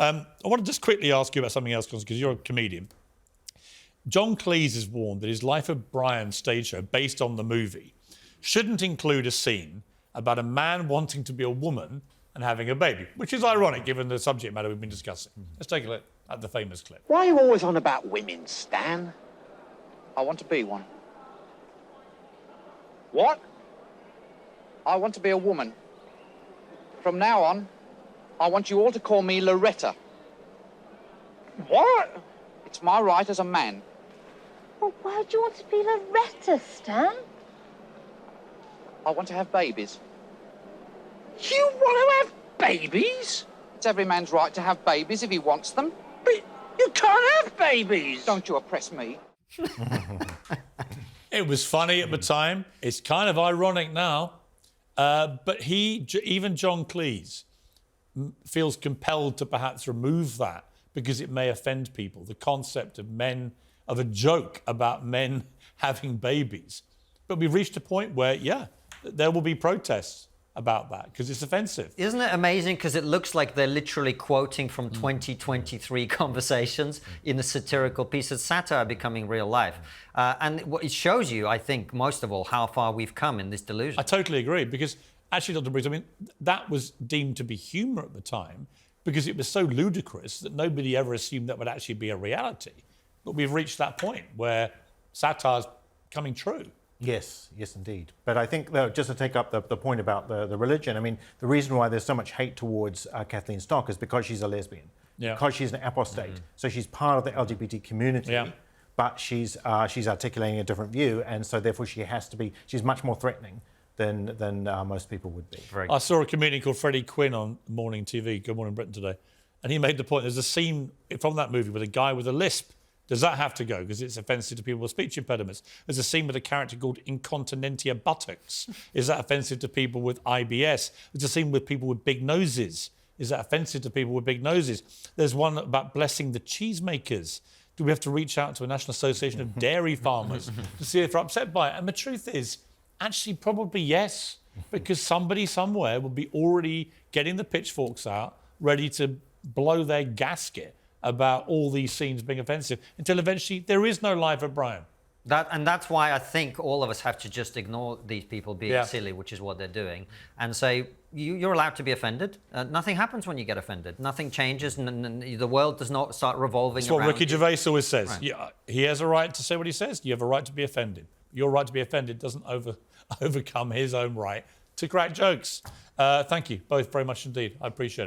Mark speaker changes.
Speaker 1: I want to just quickly ask you about something else, because you're a comedian. John Cleese has warned that his Life of Brian stage show, based on the movie, shouldn't include a scene about a man wanting to be a woman and having a baby, which is ironic given the subject matter we've been discussing. Let's take a look at the famous clip.
Speaker 2: Why are you always on about women, Stan?
Speaker 3: I want to be one.
Speaker 2: What?
Speaker 3: I want to be a woman. From now on, I want you all to call me Loretta.
Speaker 2: What?
Speaker 3: It's my right as a man.
Speaker 4: Well, why do you want to be Loretta, Stan?
Speaker 3: I want to have babies.
Speaker 2: You want to have babies?
Speaker 3: It's every man's right to have babies if he wants them.
Speaker 2: But you can't have babies.
Speaker 3: Don't you oppress me.
Speaker 1: It was funny at the time. It's kind of ironic now. But even John Cleese, feels compelled to perhaps remove that because it may offend people. The concept of a joke about men having babies. But we've reached a point where, there will be protests about that because it's offensive.
Speaker 5: Isn't it amazing? Because it looks like they're literally quoting from 2023 conversations in a satirical piece of satire becoming real life. And it shows you, I think, most of all, how far we've come in this delusion.
Speaker 1: I totally agree, because actually, Dr. Briggs, I mean, that was deemed to be humour at the time because it was so ludicrous that nobody ever assumed that would actually be a reality. But we've reached that point where satire's coming true.
Speaker 6: Yes, indeed. But I think, though, just to take up the point about the religion, I mean, the reason why there's so much hate towards Kathleen Stock is because she's a lesbian, because she's an apostate. So she's part of the LGBT community, but she's articulating a different view, and so therefore she's much more threatening than most people would be.
Speaker 1: I saw a comedian called Freddie Quinn on morning TV, Good Morning Britain today, and he made the point, there's a scene from that movie with a guy with a lisp. Does that have to go? Because it's offensive to people with speech impediments. There's a scene with a character called Incontinentia buttocks. Is that offensive to people with IBS? There's a scene with people with big noses. Is that offensive to people with big noses? There's one about blessing the cheesemakers. Do we have to reach out to a National Association of Dairy Farmers to see if they're upset by it? And the truth is, actually, probably yes, because somebody somewhere will be already getting the pitchforks out, ready to blow their gasket about all these scenes being offensive, until eventually there is no Life of Brian.
Speaker 5: That's why I think all of us have to just ignore these people being silly, which is what they're doing, and say, you're allowed to be offended. Nothing happens when you get offended. Nothing changes, and the world does not start revolving
Speaker 1: That's
Speaker 5: around
Speaker 1: what Ricky Gervais always says.
Speaker 5: Right.
Speaker 1: Yeah, he has a right to say what he says. You have a right to be offended. Your right to be offended doesn't overcome his own right to crack jokes. Thank you both very much indeed. I appreciate it.